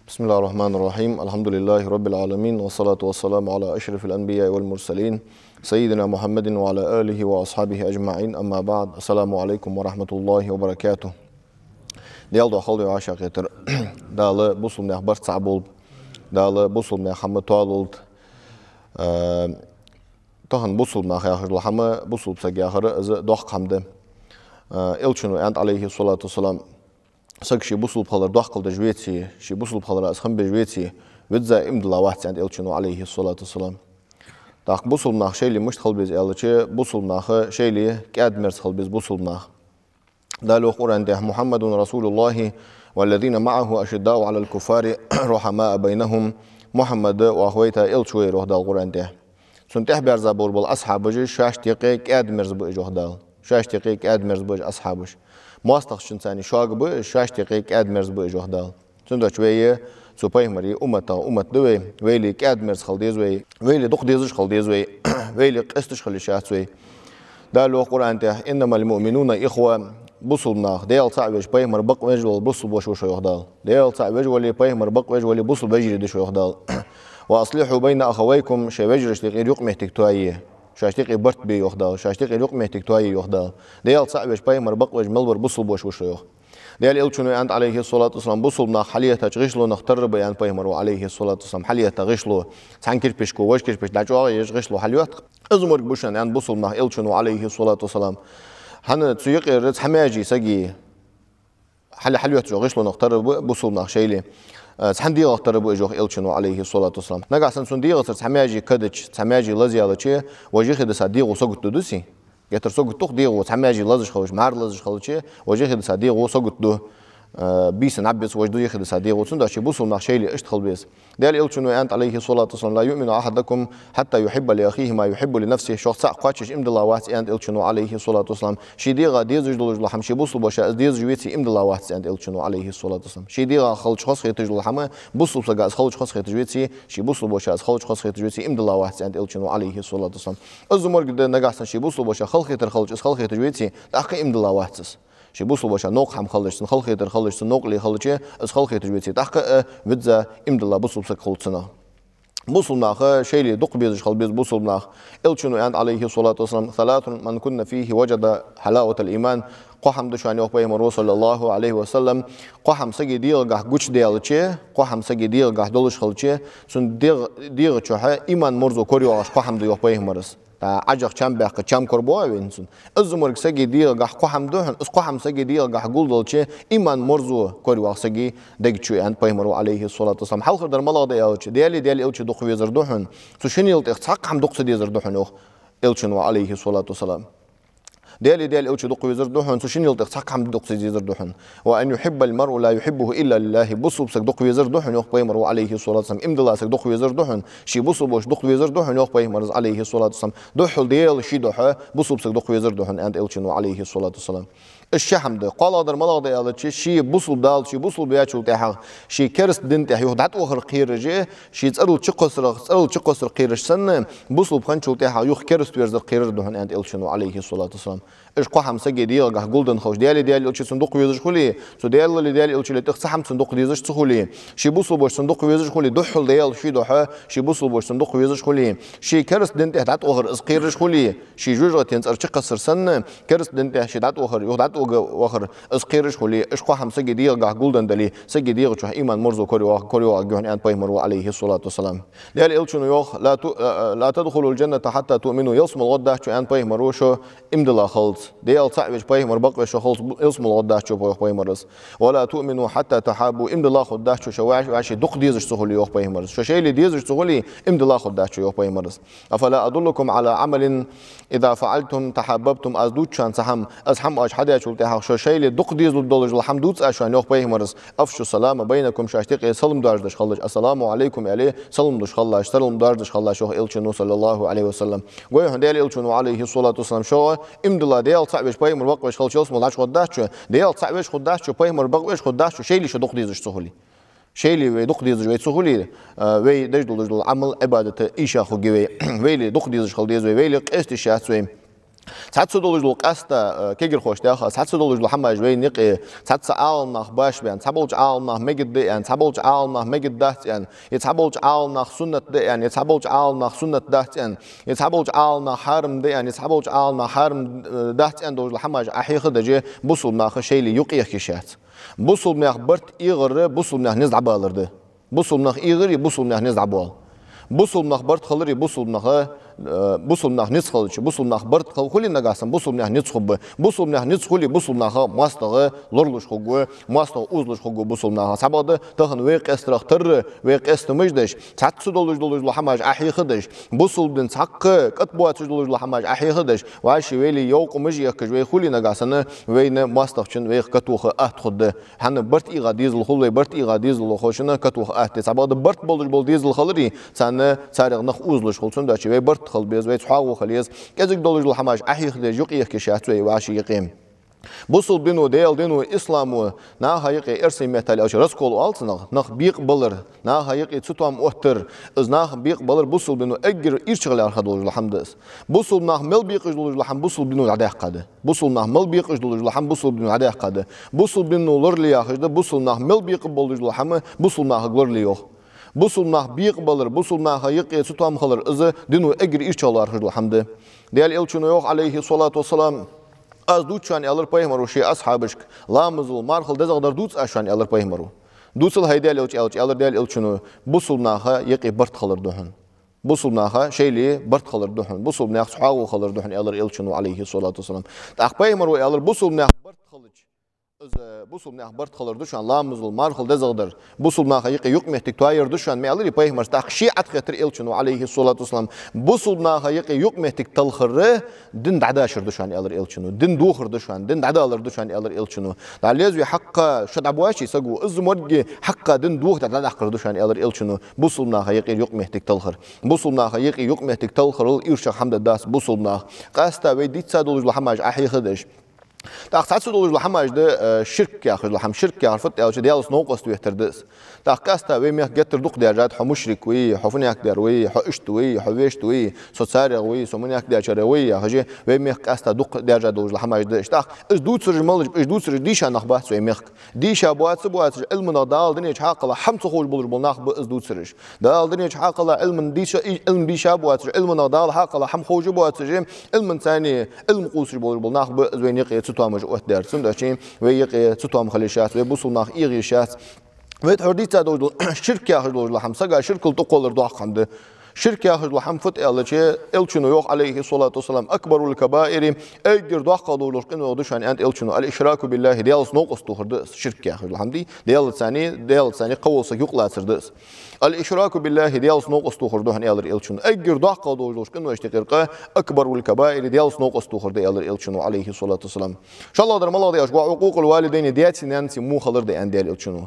بسم الله الرحمن الرحيم. الحمد لله رب العالمين، والصلاة والسلام على أشرف الأنبياء والمرسلين سيدنا محمد وعلى آله وأصحابه أجمعين. أما بعد، السلام عليكم ورحمة الله وبركاته. ديالدو خالدو عاشقيتر دالة بوصل من أخبار تعبولد دالة بوصل من أخمة طالولد تهن بوصل من أخيار لحمة بوصل بسجي آخر إذا دوخ حمده إلشنو أنت عليه الصلاة والسلام سك شي بوصل بخلر دوخ قلد جويتي شي بوصل بخلر أسخن بجويتي وذا إمد الله واحد عند إلشنو عليه الصلاة والسلام. داخ بوصل من أخ شيء مش خل بيز إلشة بوصل من أخ شيء كاد مرس خل بيز بوصل من أخ دالو قرآن ده محمد رسول الله والذين معه أشداء على الكفار رحماء بينهم محمد وأخويته إلشوي روح دال قرآن ده سنتح بيرزابور بالأصحاب جي شاش تيقي كاد مرس بيجوه دال شاش تيقي كاد مرس بيج أصحابش مواستخ شنساني شاق بي شاش تيقي كاد مرس بيجوه دال سنتو شوية سوباي مري أمت دوي ويلي كاد مرس خلديز ويلي دوق ديزش خلديز ويلي قستش خليشات وي دالو قرآن ده إنما المؤمنون إخوة بوصل ناخ ديال صعبش باي مربق وجه بوصل بوش وش يخدال ديال صعبش ولي باي مربق وجه ولي بوصل بجري دش يخدال واصلحوا بين اخويكم شي بجرش تغير يقمه تكتويه شاشتقي برت بي يخدال شاشتقي يقمه تكتويه يخدال ديال صعبش باي مربق وجه ملبر بوصل بوش وش يخ ديال إلشنو أنت عليه الصلاة والسلام بوصل ناخ حليه تغشلو نختار بيان باي مرو عليه الصلاة والسلام حليه تغشلو تانكر بيشكو وش كير بيش داجوا يغشلو حليات ازمر بوشن أن بوصل ناخ إلشنو عليه الصلاة والسلام هن تسيق الرز حماجي سجي حليات جو غشلو نختار بوصل ناخ شيلي سحندي نختار بو جو إلشنو عليه الصلاة والسلام نجا سندي غسر حماجي كدش حماجي لزي على شيء وجه خد صديق وسقط تدوسي يتر سقط تخدي وحماجي لزش خوش مار لزش خوش وجه خد صديق وسقط دو بيس نعبس وجدو يخد صديق وسند شي بوصل ناخ شيلي اشتغل بيس دال إلشنو أنت عليه الصلاة والسلام لا يؤمن أحدكم حتى يحب لأخيه ما يحب لنفسه شخص قاتش إمد الله واحد أنت إلشنو عليه الصلاة والسلام شي ديغا ديزج دولج لحم شي بوصل باشا ديزج جويتي إمد الله واحد أنت إلشنو عليه الصلاة والسلام شي ديغا خلج خاص خيتج لحم بوصل بسجا خلج خاص خيتج جويتي شي بوصل باشا خلج خاص خيتج جويتي إمد الله واحد أنت إلشنو عليه الصلاة والسلام الزمر قد نجاح شي بوصل باشا خلج خيتر خلج خلج خيتج جويتي تأخي إمد الله واحد شي بوصل باشا نوق هم خلج خلج خيتر خلج نوق لي خلج خلج خيتج جويتي تأخي وذا إمد الله بوصل بسك خلصنا بوصل ناخ شيء دق بيزش خل بيز بوصل ناخ إلشنو أنت عليه الصلاة والسلام ثلاث من كنا فيه وجد حلاوة الإيمان قحم دشاني أخبيه مرو صلى الله عليه وسلم قحم سجي دير جح جوش ديالشة قحم سجي دير جح دولش خلشة سن دير شحة إيمان مرزو كوريو عش قحم ديو أخبيه مرس عجق كم بيحك كم كربوه وينسون الزمر سجي دير جح قحم دهن اس قحم سجي دير جح جول دولشة إيمان مرزو كوريو سجي دقيشو أنت بيه مرو عليه الصلاة والسلام حال خدر ملا ديالش ديالي إلش دق ويزر دهن سوشني يلتق حق دق سديزر دهن أخ إلشنو عليه الصلاة والسلام ديال أوتش دق ويزر دهن سوشين يلتق حق حمد دق سيزر دهن وأن يحب المرء لا يحبه إلا لله بصوب سك دق ويزر دهن يخ بيمر عليه الصلاة والسلام إمد الله سك دق ويزر دهن شي بصوب وش دق ويزر دهن يخ بيمر عليه الصلاة والسلام دحل ديال شي دحى بصوب سك دق ويزر دهن أنت إلشنو عليه الصلاة والسلام الشحم ده قال هذا الملأ ده على شيء بوصل دال شيء بوصل بياتشو تاعه شيء كرس دين تاعه يهدعت وخر قير جه شيء تسألوا تشقصر قيرش سنة بوصل بخنشو تاعه يخ كرس تيرز قير دهن أنت إلشنو عليه الصلاة والسلام إيش قحم سجى ديال جه جولدن خوش ديال إلش صندوق ويزش خليه سو ديال إلش اللي تخصحم صندوق ديزش تخليه شيء بوصل باش صندوق ويزش خليه دحل ديال شيء دحى شيء بوصل باش صندوق ويزش خليه شيء كرس دين تاعه دعت وخر إسقيرش خليه شيء جوجة تنسر تشقصر سنة كرس دين تاعه شيء دعت وخر يهدعت وخر اسقيرش خلي اش قحم سجي ديال جه جولدن دلي سجي ديال شو ايمان مرزو كوريو جهن ان باي مرو عليه الصلاه والسلام ديال إلشنو يخ لا تدخلوا الجنه حتى تؤمنوا يصم الغدا شو ان باي مرو شو امدلا خلص ديال صعب باي مر بق شو خلص يصم الغدا شو باي مرز ولا تؤمنوا حتى تحابوا امدلا خدا شو شواش دق ديزش سهولي يخ باي مرز شو شيء اللي ديزش سهولي امدلا خدا شو يخ باي مرز افلا ادلكم على عمل اذا فعلتم تحاببتم ازدوت شان سحم ازحم اش حدا شو تاع شو شيء اللي دق ديز الدولج الحمدوت عشان يخ باي مرز افشوا السلام بينكم شاشتق سلم دارش خلج السلام عليكم عليه سلم دش خلاش سلم دارش خلاش شو إلشنو صلى الله عليه وسلم وين ديال إلشنو عليه الصلاة والسلام شو امدلا ديال صعبش باي مر بق خلش اسمه لاش خداش ديال صعبش خداش باي مر بق خداش شيء اللي شو دق ديزش سهولي شيء اللي دق ديزش وي سهولي وي دج العمل عبادة إيشا خو جوي وي دق ديزش خل ديز وي اللي قست الشات وي تعال دولج القاستا كيجر خوش داخل تعال دولج الحماج وين نقي تعال عال نخ باش بيان تعبولج عال نخ مجد يعني تعبولج عال نخ مجد دات يعني يتعبولج عال نخ سنة يعني يتعبولج عال نخ سنة دات يعني يتعبولج عال نخ حرم يعني يتعبولج عال نخ حرم دات يعني دولج الحماج أحيخ دجى بوصل نخ شيء اللي يقيه كشات بوصل نخ برت إيغر بوصل نخ نزع بالرده بوصل نخ إيغر بوصل نخ نزع بال بوصل نخ برت خلري بوصل نخ بوصل نخ نسخلش بوصل نخ برت خل كل نجاسم بوصل نخ نسخب بوصل نخ نسخلي بوصل نخ ماستغ لرلش خجوا ماستغ أوزلش خجوا بوصل نخ سبعة تهن ويق استرختر ويق استمجدش تعت دولج دولج لحماج أحي خدش بوصل بن حق كتبوات دولج لحماج أحي خدش وعش ويلي يوق مجي كجوي خلي نجاسنا وين ماستغ شن ويق كتوخ أتخد هن برت إيغا ديزل خلي برت إيغا ديزل خوشنا كتوخ أت سبعة برت بولج بول ديزل خلري سنة سارق نخ أوزلش خلصن داشي وي برت خل بيز ويت حاو خليز كذا دولج الحماج أحيخ ده يقيه كشات وي واشي يقيم بوصل بينو ديل دينو إسلام نا هيقي إرسي متال أش رسكول ألت نخ بيق بلر نا هيقي تطعم أهتر إز نخ بيق بلر بوصل بينو أجر إيشغل على دولج الحمدس بوصل نخ مل بيق دولج الحم بوصل بينو عداه قده بوصل نخ مل بيق دولج الحم بوصل بينو عداه قده بوصل بينو لرلي أخده بوصل نخ مل بيق دولج الحم بوصل نخ لرلي بوصل نخ بيق بلر بوصل نخ هيقي تطعم خلر إز دينو أجر إيشغل على الحمد ديال إلشنو يوح عليه الصلاة والسلام از دوتشان يالر بايمرو شي أصحابشك لامزل مارخل دزغدر دوتس أشان يالر بايمرو دوتسل هيدال إلش يالر ديال إلشنو بوصل نخ يقي برت خلر دهن بوصل نخ شيء لي برت خلر دهن بوصل نخ صحاو خلر دهن يالر إلشنو عليه الصلاة والسلام تأخ بايمرو يالر بوصل نخ برت خلج بوصل نخ برت خلر دشان لامزل مارخل دزغدر بوصل نخ يقي يقمهتك تواير دشان ما يالر بايمر تأخ شي أتخطر إلشنو عليه الصلاة والسلام بوصل نخ يقي يقمهتك تلخره دين دعداشر دشان يالر إلشنو دين دوخر دشان دين دعدالر دشان يالر إلشنو دعليزو حق شد عبواشي سقو إزمودي حق دين دوخ دعداخر دشان يالر إلشنو بوصل نخ يقي يقمهتك تلخر بوصل نخ يقي يقمهتك تلخر الإرشا حمد الداس بوصل نخ قاستا ويديت سادولج لحماج أحي خدش تاخ ساتسو دولج لحماج ده شرك يا أخي لحم شرك يا عرفت يا ديالس نوقس ويهتردس تاخ كاستا ويميخ جتر دوق دياجات حو مشرك وي حفنياك دير وي حو اشت وي حو ويشت وي سوتساريغ وي سومنياك دياجر وي هجي ويميخ كاستا دوق دياجات دولج لحماج ده اشتاخ اس دوت سرج مالج اس دوت سرج ديشا نخبات ويميخ ديشا بوات علم دال دنيا حاقله حمص خوج بولج بولناخ اس دوت سرج دال دنيا حاقله علم ديشا علم ديشا بوات علم دال حاقله حم خوج بوات علم ثاني علم قوس بولج بولناخ بزوينيق تتوامج وتدار سنداشين ويق تتوام خليشات ويبوصل ناخ إيغيشات ويتحرديت دول شركة هدول لحم سجى شركة تقول الضحك عنده شركة هدول لحم فت إلشة إلشنو يوح عليه الصلاة والسلام أكبر الكبائر أجر ضحك دول كأنه ودش عن أنت إلشنو الإشراك بالله ديالس نوقس تهردس شركة هدول لحم دي ديال ثاني قوس يقلع سردس الإشراك بالله ديالس نوقس تهرده عن إلشنو أجر ضحك دول كأنه يشتغل أكبر الكبائر ديالس نوقس تهرده إلشنو عليه الصلاة والسلام إن شاء الله درم الله دي أشجع حقوق الوالدين ديات نانسي مو خلر دي عند إلشنو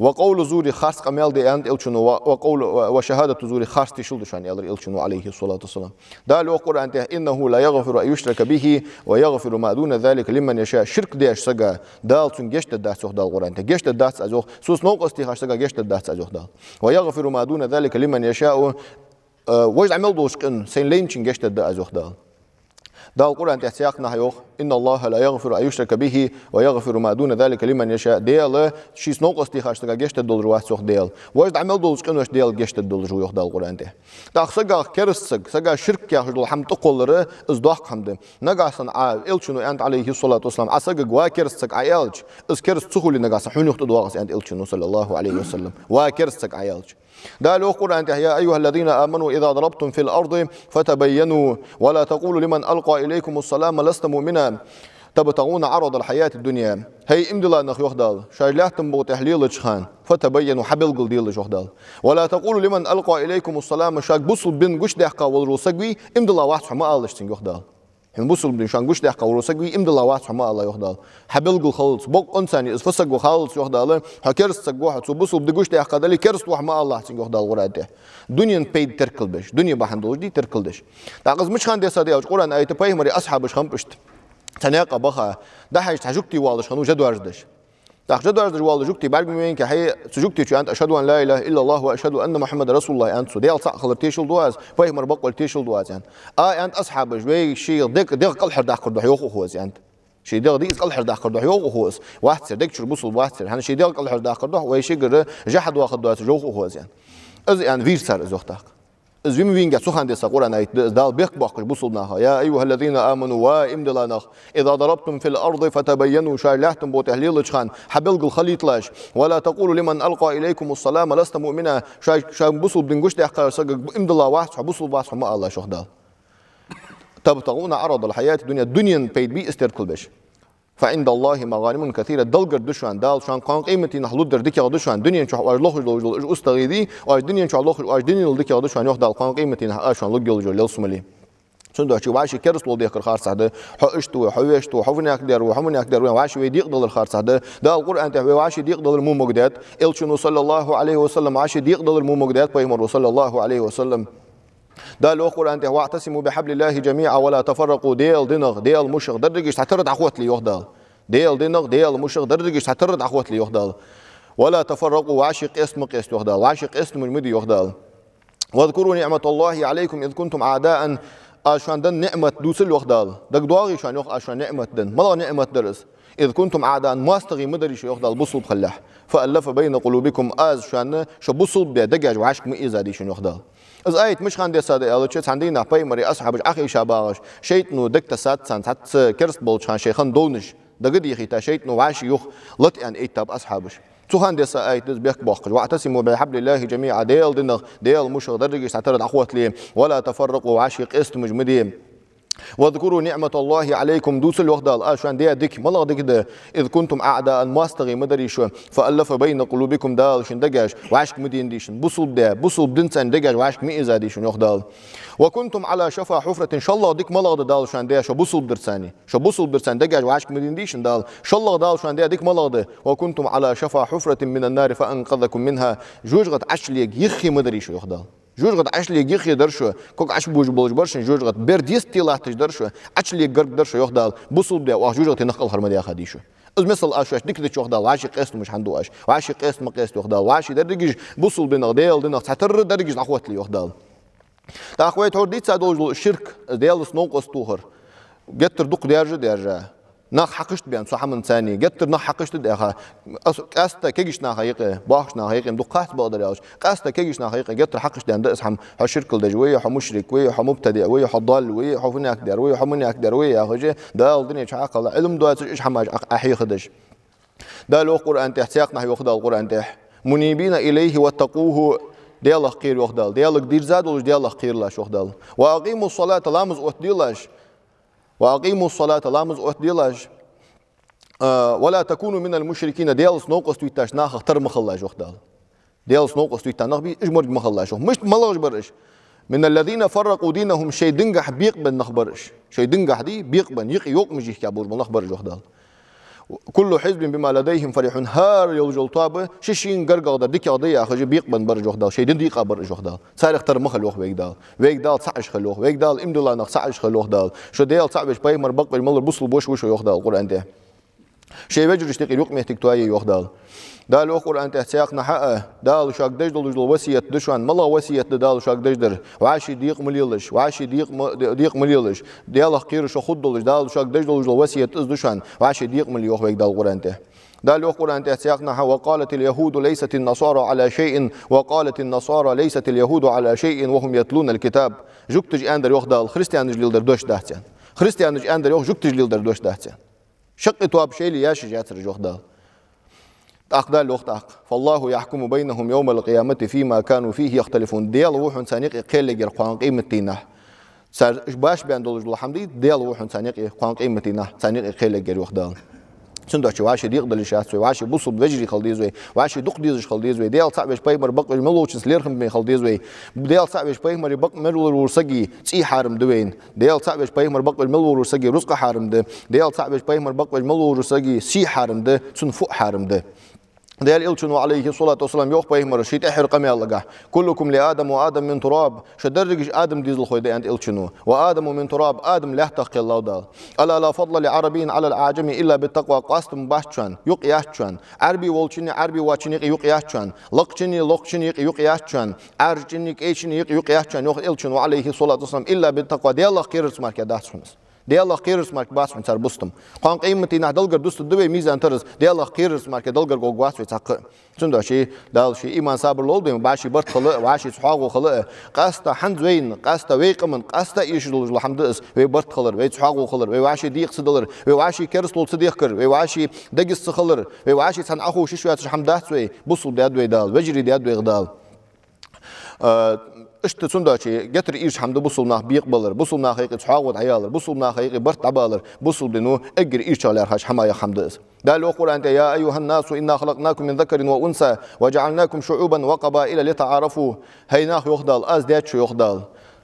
وقول زوري خاص قميل دي عند إلشنو وقول وشهادة زوري خاص تشلدش عن إلشنو عليه الصلاة والسلام ده لو قرآن إنه لا يغفر أن يشرك به ويغفر ما دون ذلك لمن يشاء شرك ديش سجى دال تون جشت الداس ده القرآن جشت الداس أزوخ سوس نوقس تيخش سجى جشت الداس أزوخ ده ويغفر ما دون ذلك لمن يشاء وجد عمل دوش كن سين لينشين جشت الداس أزوخ ده ده القرآن تحسيقنا هيوخ إن الله لا يغفر أن يشرك به ويغفر ما دون ذلك لمن يشاء ديال شيس نوقس تيخاش تجا جشت الدولار واحد سوخ ديال واجد عمل دولش كنوش ديال جشت الدولار ويوخ ده القرآن ده ده سجا كرسج سجا شرك يا رجل حم تقولره إصداق حمد نجاسن إلشنو أنت عليه الصلاة والسلام عسجا جوا كرسج عيالج إس كرس تخولي نجاس حنيخ تدواقس أنت إلشنو صلى الله عليه وسلم وكرسج عيالج ده له قرآن يا أيها الذين آمنوا إذا ضربتم في الأرض فتبينوا ولا تقولوا لمن ألقى إليكم السلام لست مؤمنا تبتغون عرض الحياة الدنيا هي امدلا نخ يخدال شايلاتم بو تحليل خان فتبينوا حبل قلديل يخدال ولا تقولوا لمن ألقى إليكم السلام شاك بصل بن قش دحقا والروسقوي امدلا واحد ما قالشتين يخدال هم بوصل بن شان قش دحقا والروسقوي امدلا واحد ما الله يخدال حبل قل خالص بق انساني اسفسق خالص يخدال حكرس واحد بوصل بن قش دحقا دلي كرس واحد ما الله تين يخدال وراده دنيا بيد تركل بش دنيا بحندوش دي تركل دش تعقز مش خان دي صديق قرآن آية بايمري أصحابش خمبشت تناقة بخا ده حاجة تحجكتي والش خنو جدو أرجدش تأخذ درج والله جوكتي بعد مين كحي سجوكتي شو أنت أشهد أن لا إله إلا الله وأشهد أن محمد رسول الله أنت سوديال صح خلر تيشل دواز فاهم ربق تيشل دواز يعني أنت أصحاب جوي شيء دق كل حد داخل ده يوخو خوز يعني شيء دق ديس كل حد داخل ده يوخو خوز واحد سر دق شو بوصل واحد سر هن شيء دق كل حد داخل ده ويشي جر جحد واخد دواز يوخو خوز يعني إذا يعني فير سر زوجتك إذا بيم وين جت سخن ديس قرآن أيت دال بيخ باقش بوصلناها يا أيها الذين آمنوا وإمدلنا إذا ضربتم في الأرض فتبينوا شارلحتم بوتهليل خان حبلق الخليط لاش ولا تقولوا لمن ألقى إليكم السلام لست مؤمنا شاي بوصل بنقش تحقر سق إمدلا واحد بوصل باص ما الله شو دال تبتغون عرض الحياة الدنيا بيد بي استركل بش فعند الله مغانم كثيرة دلقر دشوان دال شان قان قيمتي نحلود در دكي دشوان دنيا شو الله جو استغيدي والدنيا شو الله والدنيا دكي دشوان يخدال قان قيمتي نحشان لقل جو للسملي سندو شو واشي كرس لو ديك الخار صعده حقشتو حويشتو حفني اقدر وحمني اقدر واشي ويديق دل الخار صعده ده القران تحوي واشي ديق دل مو مقدات الشنو صلى الله عليه وسلم واشي ديق دل مو مقدات بيمر صلى الله عليه وسلم ده القران تحوي واعتصموا بحبل الله جميعا ولا تفرقوا ديل دينغ ديل مشغ درجش تعترض اخوات لي يخدال ديل دينغ ديل مشغ درجش تعترض اخوات لي يخدال ولا تفرقوا واشق اسم قيس يخدال واشق اسم المدي يخدال واذكروا نعمه الله عليكم اذ كنتم اعداء عشان دن نعمة دوسل وخدال دق دواغي شان يخ عشان نعمة دن ملا نعمة درس إذ كنتم أعداء ماستغي مدري شو يخدال بصل بخلح فألف بين قلوبكم آز شان شو بصل بيدقج وعشق مئزة دي شو يخدال إذ آيت مش خان دي سادة قالوا شيء عندنا باي مري أصحاب أخي شاباغش شيطنو دكتا سات سان سات كرس بولشان شيخان دونش دقد يخي تا شيطنو وعش يخ لط أن إيتاب أصحابش سوهان دي سايت بيك باقش واعتصموا بحبل الله جميعا ديل دنغ ديل مشغ درجة تعترض أخوات لي ولا تفرقوا عاشق استمج مديم واذكروا نعمة الله عليكم دوس الوخدال عشان دي ديك ملا ديك ده إذ كنتم أعداء ماستغي مدري شو فألف بين قلوبكم دال شن دجاج وعشق مدين ديشن بصل ده بصل بدنسان دجاج وعشق مئزة ديشن يخدال وكنتم على شفا حفرة إن شاء الله ديك ملا دال شان ده شو بصل درساني شو بصل درسان دجاج وعشق مدين ديشن دال شاء الله دال شان ده ديك ملا ده وكنتم على شفا حفرة من النار فأنقذكم منها جوجت عشليك يخي مدري شو يخدال جوجت عشلي يخي درشو كوك عش بوج بولج برشن جوجت برديس تيلاتش درشو عشلي قرق درشو يخدال بوصل ده وجوجت نقل هرمدي خديشو از مثل اشاش ديك ديك يخدال عاشي قيس مش عنده اش وعاشي قيس ما قيس يخدال وعاشي درجج بوصل بين ديل دنا تعتر درجج اخوات لي يخدال تا اخوات هرديت سادوج الشرك ديل سنوق استوهر جتر دوق درجه ناخ حقشت بيان صح من ثاني جتر ناخ حقشت ده قاستا كيجش ناخيقه باخش ناخيقه دقات بقدر ياش قاستا كيجش ناخيقه جتر حقشت ده اندس حم حشرك الدجويه حمشرك وي حمبتدئ وي حضال وي حفني اقدر وي حمني اقدر وي يا خوجي ده الدنيا عقل علم دوات ايش حماج احي خدش ده لو قران تحتاق نحو ياخذ القران تح منيبين اليه واتقوه ديال خير ياخذ ديال كدير زاد ولا ديال خير لا ياخذ واقيموا الصلاه لامز اوتديلاش وأقيموا الصلاة لامز أهديلاج ولا تكونوا من المشركين ديال سنوق استويتاش ناخ اختر مخلاج وخدال ديال سنوق استويتا ناخ بي اجمر مخلاج مش ملاج برش من الذين فرقوا دينهم شيء دنجح بيقبل نخبرش شيء دنجح دي بيقبل يقي يوق مجيه كابور نخبرش وخدال كل حزب بما لديهم فرحون هار يلجل طابه شيشين قرقا در ديك قضيه اخجي بيقبل برج وخدال شيء دقيقه برج وخدال صار اختر مخلوخ ويقدال صعش خلوخ ويقدال امدلا نخ صعش خلوخ دال شو ديال صعبش باي مر بقبل مل بوصل بوش وش يخدال القران ده شيء بجرش تقي يوق مهتك توي يخدال دال القران ده سياقنا حقه دال شاك دجل وصيه دشوان ملا وصيه دال شاك دجدر وعاشي ديق مليلش وعاشي ديق مليلش ديال خير شو خدلش دال شاك دجل وصيه از دشوان وعاشي ديق مليوخ ويقدال القران ده دال القران ده سياقنا وقالت اليهود ليست النصارى على شيء وقالت النصارى ليست اليهود على شيء وهم يتلون الكتاب جوكتج اندر يخدال خريستيانج ليلدر دوش دهتان خريستيانج اندر يخ جوكتج ليلدر دوش دهتان شق تواب شيء لياش جاتر يخدال أقدال الوقت فالله يحكم بينهم يوم القيامة فيما كانوا فيه يختلفون ديال وحن سانيق قيل قوان قيمتنا سار باش بين دولج الحمدي ديال وحن سانيق قوان قيمتنا سانيق قيل جر وخدال سندوش واشي ديق دلشات واشي بوصل بجري خلديزوي واشي دق ديزش خلديزوي ديال صعبش بايمر بق ملوش سليرهم بين خلديزوي ديال صعبش بايمر بق ملول ورسقي تي حارم دوين ديال صعبش بايمر بق ملول ورسقي رزق حارم ده ديال صعبش بايمر بق ملول ورسقي سي حارم ده سن فوق حارم ده ديال إلشنو عليه الصلاة والسلام يوخ بيهمر شيت إحر قمي الله كلكم لآدم وآدم من تراب شدرجش آدم ديزل خوي دي عند إلشنو وآدم من تراب آدم لا تقي الله دال ألا لا فضل لعربين على الأعجم إلا بالتقوى قاستم باششان يقياششان عربي والشني عربي واتشني يقياششان لقشني يقياششان عرجني إيشني يقياششان يوخ إلشنو عليه الصلاة والسلام إلا بالتقوى دي الله خير اسمك يا داسونس دي الله خير اسمك باس من سربستم قان قيمتي نهدلجر دوست دبي ميزان ترز دي الله خير اسمك دلجر جوجواس في تق تندو شيء دال شيء إيمان صابر لول بيم باشي برت خلق واشي صحاق وخلق قاستا حند وين قاستا ويق من قاستا إيش دول الحمد اس وي برت خلر وي صحاق وخلر وي واشي ديق صدلر وي واشي كرس لول صديق كر وي واشي دقس خلر وي واشي سن أخو شوية حمدات وي بوصل دياد وي دال وجري دياد وي غدال اشت تنداشي جتر إيش حمد بوصل ناخ بيقبلر بوصل ناخ يقي تحاول عيالر بوصل ناخ يقي برت عبالر بوصل بنو اجر إيش على هاش حماية حمد اس قال وقول أنت يا أيها الناس إنا خلقناكم من ذكر وأنثى وجعلناكم شعوبا وقبائل لتعارفوا هيناخ يخدال أز ديت شو يخدال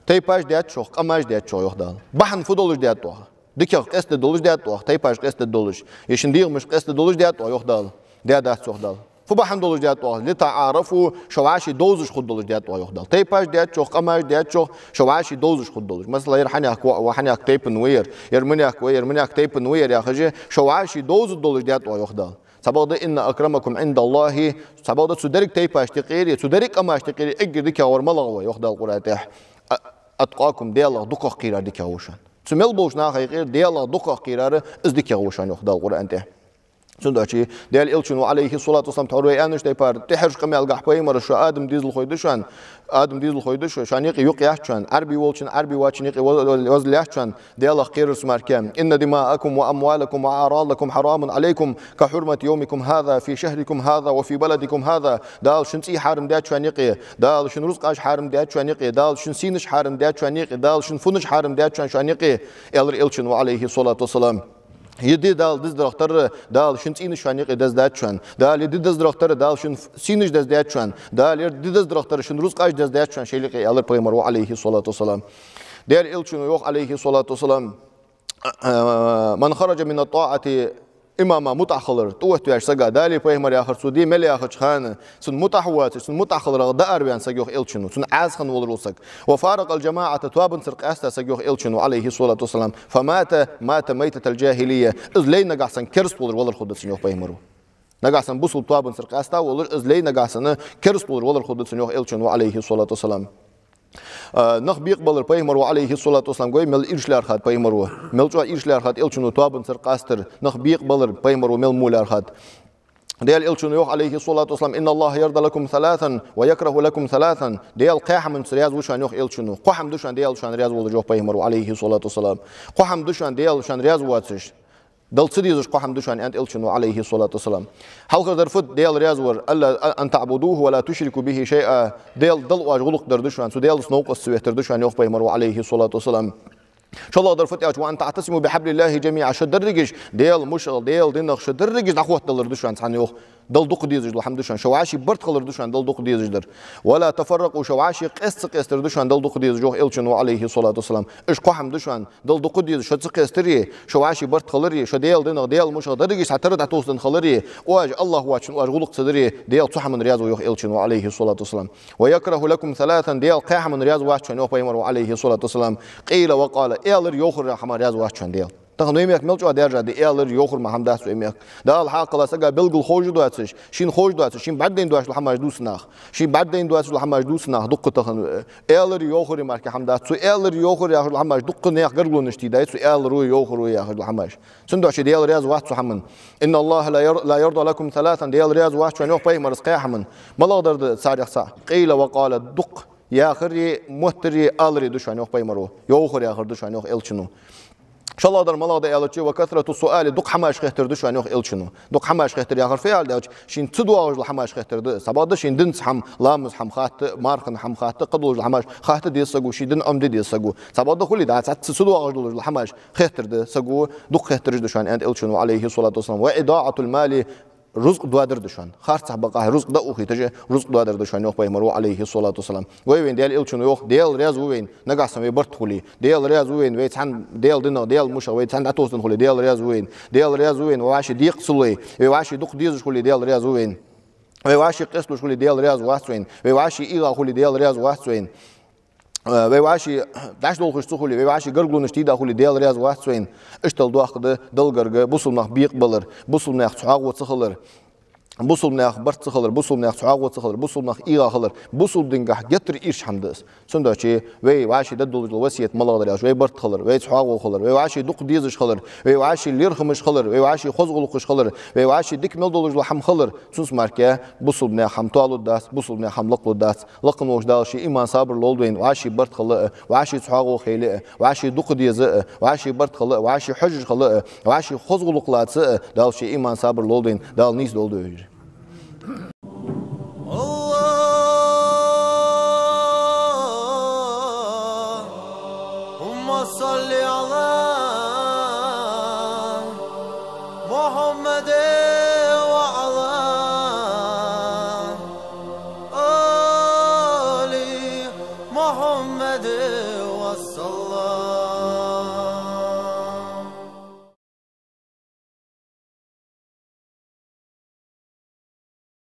تيباش ديت شو قماش ديت شو يخدال بحن فضلش ديت توه دكيا قست دولش ديت توه تيباش قست دولش يشندير مش قست دولش ديت توه يخدال ديت يخدال فبحن دولش ديت توه لتعارفوا شواشي دوزش خد دولش ديت توه يخدال تيباش ديت شو قماش ديت شو شواشي دوزش خد دولش مثلا يرحني وحني تيب نوير يرمني تيب نوير يا خجي شواشي دوز دولش ديت توه يخدال سبب إن أكرمكم عند الله سبب سدرك تيباش تقيري سدرك أماش تقيري اجر ديك اور ملغوا يخدال قراتح أتقاكم دي الله دقة قيرار ديك هوشان سمل بوش ناخي غير دي الله دقة قيرار از ديك هوشان يخدال قراتح سنداشي ديال إلشنو عليه الصلاة والسلام تعروي أنش تيبار تحرش قمي القح بيمر شو آدم ديزل خويدشان آدم ديزل خويدش شان يقي يقياشان عربي والشان عربي واتشان يقي وزلياشان ديال خير اسمار كام إن دماءكم وأموالكم وأعراضكم حرام عليكم كحرمة يومكم هذا في شهركم هذا وفي بلدكم هذا دال شنسي حارم ديات شان يقي دال شن رزقاش حارم ديات شان يقي دال شن سينش حارم ديات شان يقي دال شن فنش حارم ديات شان يقي إلشنو عليه الصلاة والسلام يدي دال دز درختر دال شن سينش شان يقي دز دات شان دال يدي دز درختر دال شن سينش دز دات شان دال يدي دز درختر شن رزقاش دز دات شان شيء لقي الله بيمر عليه الصلاة والسلام ديال إلشنو يوخ عليه الصلاة والسلام من خرج من الطاعة إماما متأخر توه تياش سجا دالي بيمر يا آخر سودي ملي آخر خان سن متحوات سن متأخر دار بيان سجوه إلشنو سن عازخن والرسق وفارق الجماعة توابن سرق أستا سجوه إلشنو عليه الصلاة والسلام فمات ميتة الجاهلية إذ لي نجحسن كرس والر خدت سنيوه بيمرو نجحسن بوصل توابن سرق أستا والر إذ لي نجحسن كرس والر خدت سنيوه إلشنو عليه الصلاة والسلام نخ بيقبل البيمر عليه الصلاة والسلام قوي مل إيرشلار خد بيمرو مل جو إيرشلار خد إلشنو توابن سرق أستر نخ بيقبل البيمر ومل مولار خد ديال إلشنو عليه الصلاة والسلام إن الله يرضى لكم ثلاثا ويكره لكم ثلاثا ديال قاحم من سرياز وشان يوخ إلشنو قحم دوشان ديال شان رياز ولا جو بيمر عليه الصلاة والسلام قحم دوشان ديال شان رياز واتش دل صديزش قحم دوشان أنت إلشنو عليه الصلاة والسلام حلقة درفت ديال ريازور ألا أن تعبدوه ولا تشركوا به شيئا ديال دل واجغلق دردشان سو ديال سنوق السوية دردشان يوخ بيمر عليه الصلاة والسلام شاء الله درفت يا وأن تعتصموا بحبل الله جميعا شدرجش ديال مشغل ديال دينخ شدرجش نخوت دلردشان سان يوخ دل دق ديزج الحمد لله شواشي برت خلردشان دل دق ديزجدر ولا تفرقوا شواشي قست قستردشان دل دق ديزج إلشنو عليه الصلاة والسلام إيش قحم دشان دل دق ديز شت قستري شواشي برت خلري شديال دينخ ديال مشغل درجش حترد عتوسن خلري واج الله واتشن واج غلق صدري ديال صح من رياض ويوخ إلشنو عليه الصلاة والسلام ويكره لكم ثلاثا ديال قاح من رياض واتشن يوخ بيمر عليه الصلاة والسلام قيل وقال إيلر يوخر رحم رياض واتشن ديال تخنو يميك ملجوا درجة دي إيلر يوخر محمد سو يميك ده الحق لا سجى بلغل خوج دواتش شين خوج دواتش شين بعدين دواتش لحماش دوس ناخ شين بعدين دواتش لحماش دوس ناخ دق تخن إيلر يوخر مارك حمد سو إيلر يوخر يا لحماش دق ناخ قرلو نشتي ده سو إيلر يوخر يا لحماش سندوش دي إيلر ياز واحد حمن إن الله لا يرضى لكم ثلاثا دي إيلر ياز واحد شنو باي مرسقي حمن ما لا درد سارح صح قيل وقال دق يا خري مهتري ألري دوشان يوخ باي مرو يوخر يا خر دوشان يوخ إلشنو شاء الله در ملاذ إلتشي وكثرة السؤال دق حماش خيتر دش عنيخ إلشنو دق حماش خيتر يا خرفي على داش شين تدواج الحماش خيتر ده سبعة شين دنس حم لامز حم خات مارخن حم خات قبلوج الحماش خات دي سجو شين دن أم دي سجو سبعة كل ده تدواج الحماش خيتر ده سجو دق خيتر دش عن إلشنو عليه الصلاة والسلام وإضاعة المال رزق دوادر دشان خارج بقى رزق ده أخي تجي رزق دوادر دشان يوخ بيمرو عليه الصلاة والسلام وين ديال إلشنو يوخ ديال رياز وين نجح سمي برت خلي ديال رياز وين ويتحن ديال دنا ديال مشا ويتحن عتوس خلي ديال رياز وين وعاش ديق صلي وعاش دق ديز خلي ديال رياز وين ويواشي قسلو شغل ديال رياض واسوين ويواشي إيغا خولي ديال رياض واسوين ويواشي داش دول خشتو خولي ويواشي قرقلو نشتيدا خولي ديال رياض واسوين اشتل دواخد دلقرق بوصل ناخ بيق بلر بوصل ناخ تحاق وتسخلر بوصل ناخ برت تخلر بوصل ناخ تحاق وتسخلر بوصل ناخ إيغا خلر بوصل دنقح جتر إيرش حمدس سندوشي ويواشي ددول الوسية ملغدر ياش وي برت خلر وي تحاق خلر ويواشي دوق ديزش خلر ويواشي ليرخمش خلر ويواشي خزغلقش خلر ويواشي ديك ملدولج لحم خلر سنس ماركه بوصل ناخ حم طالو داس بوصل ناخ حم لقلو داس لقن وش دالشي إيمان صابر لولدوين واشي برت خلق واشي تحاق خيلق واشي دوق ديزق واشي برت خلق واشي حجج خلق واشي خزغلقلات دالشي إيمان صابر لولدوين دال نيس لولدوين اللهم صل على محمد وعلى آل محمد وسلم